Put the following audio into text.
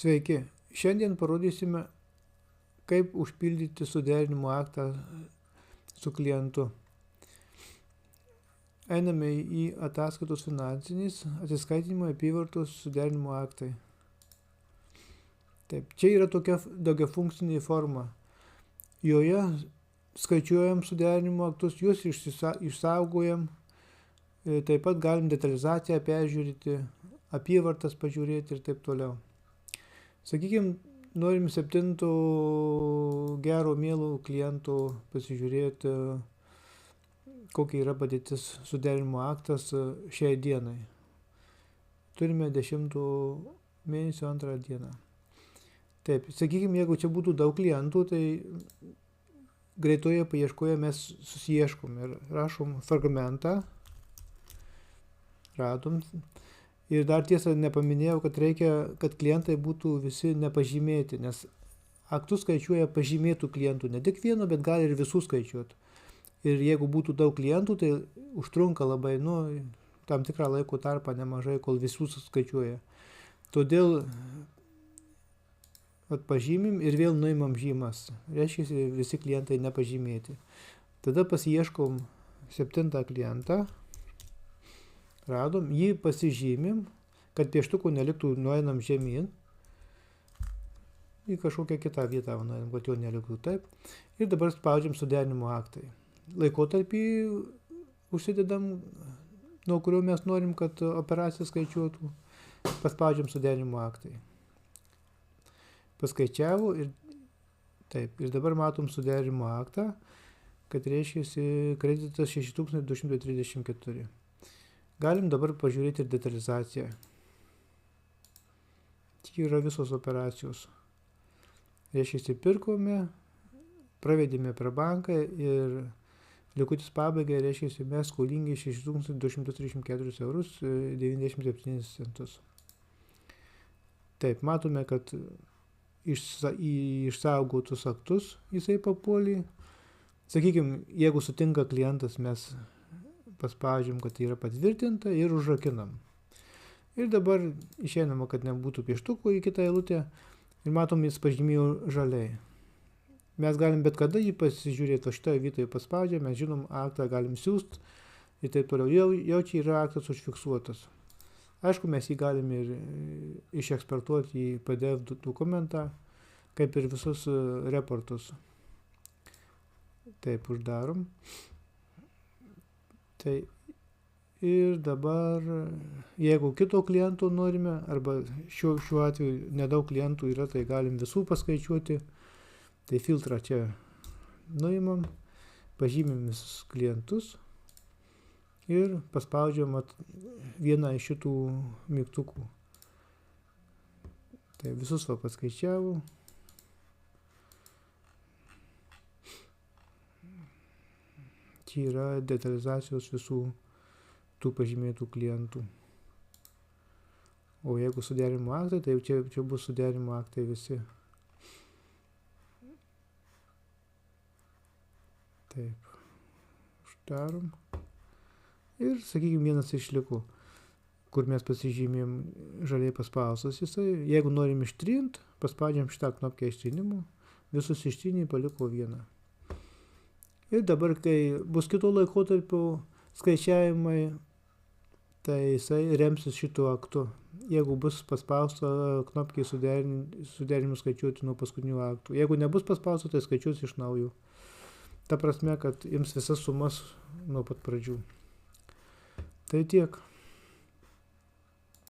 Sveiki, šiandien parodysime, kaip užpildyti suderinimo aktą su klientu. Einame į ataskaitos finansinis, atsiskaitinimo apyvartos suderinimo aktai. Taip, čia yra tokia daugiafunkcinė forma. Joje skaičiuojam suderinimo aktus, juos išsaugojam, taip pat galim detalizaciją peržiūrėti, apyvartas pažiūrėti ir taip toliau. Sakykime, norim 7 gero mielų klientų pasižiūrėti, kokia yra padėtis suderinimo aktas šiai dienai. Turime 10 mėnesio 2 dieną. Taip, sakykime, jeigu čia būtų daug klientų, tai greitoje paieškoje mes susiieškom ir rašom fragmentą, radom. Ir dar tiesą nepaminėjau, kad reikia, kad klientai būtų visi nepažymėti, nes aktus skaičiuoja pažymėtų klientų, ne tik vieno, bet gali ir visų skaičiuoti. Ir jeigu būtų daug klientų, tai užtrunka labai, tam tikrą laiko tarpą nemažai, kol visus skaičiuoja. Todėl pažymim ir vėl nuimam žymas. Reiškia, visi klientai nepažymėti. Tada pasiieškom 7 klientą. Radom, jį pasižymim, kad pieštuko neliktų, nueinam žemyn. Į kažkokią kitą vietą nueinam, kad jo neliktų taip. Ir dabar spaudžiam suderinimo aktai. Laikotarpį užsidedam, nuo kurio mes norim, kad operacija skaičiuotų. Paspaudžiam suderinimo aktai. Paskaičiavo ir taip. Ir dabar matom suderinimo aktą, kad reiškia kreditas 6234. Galim dabar pažiūrėti ir detalizaciją. Čia yra visos operacijos. Reiškia, pirkome, pravedėme per banką ir likutis pabaigai, reiškia, mes skolingi 6234 eurus 97 centus. Taip, matome, kad išsaugotus aktus jisai papuolė. Sakykime, jeigu sutinka klientas, mes paspaudžiam, kad yra patvirtinta ir užrakinam. Ir dabar išeinama, kad nebūtų pieštukų į kitą eilutę ir matom, jis pažymėjo žaliai. Mes galim bet kada jį pasižiūrėti, o šitoje vietoje paspaudžiam, mes žinom, aktą galim siūsti ir taip toliau. Jau čia yra aktas užfiksuotas. Aišku, mes jį galim ir išekspertuoti į PDF dokumentą, kaip ir visus reportus. Taip, uždarom. Tai ir dabar, jeigu kito kliento norime, arba šiuo atveju nedaug klientų yra, tai galim visų paskaičiuoti. Tai filtrą čia nuimam, pažymim visus klientus ir paspaudžiam vieną iš šitų mygtukų. Tai visus paskaičiavau. Čia yra detalizacijos visų tų pažymėtų klientų. O jeigu suderinimo aktai, tai čia bus suderinimo aktai visi. Taip, uždarom. Ir, sakykime, vienas išliko, kur mes pasižymėm žaliai paspaustas jisai. Jeigu norim ištrint, paspaudžiam šitą knopkę ištrinimo, visus ištrinį paliko vieną. Ir dabar, kai bus kito laikotarpio skaičiavimai, tai jisai remsis šituo aktu. Jeigu bus paspausta knopkė suderinimu skaičiuoti nuo paskutinių aktų. Jeigu nebus paspausta, tai skaičiuos iš naujo. Ta prasme, kad ims visas sumas nuo pat pradžių. Tai tiek.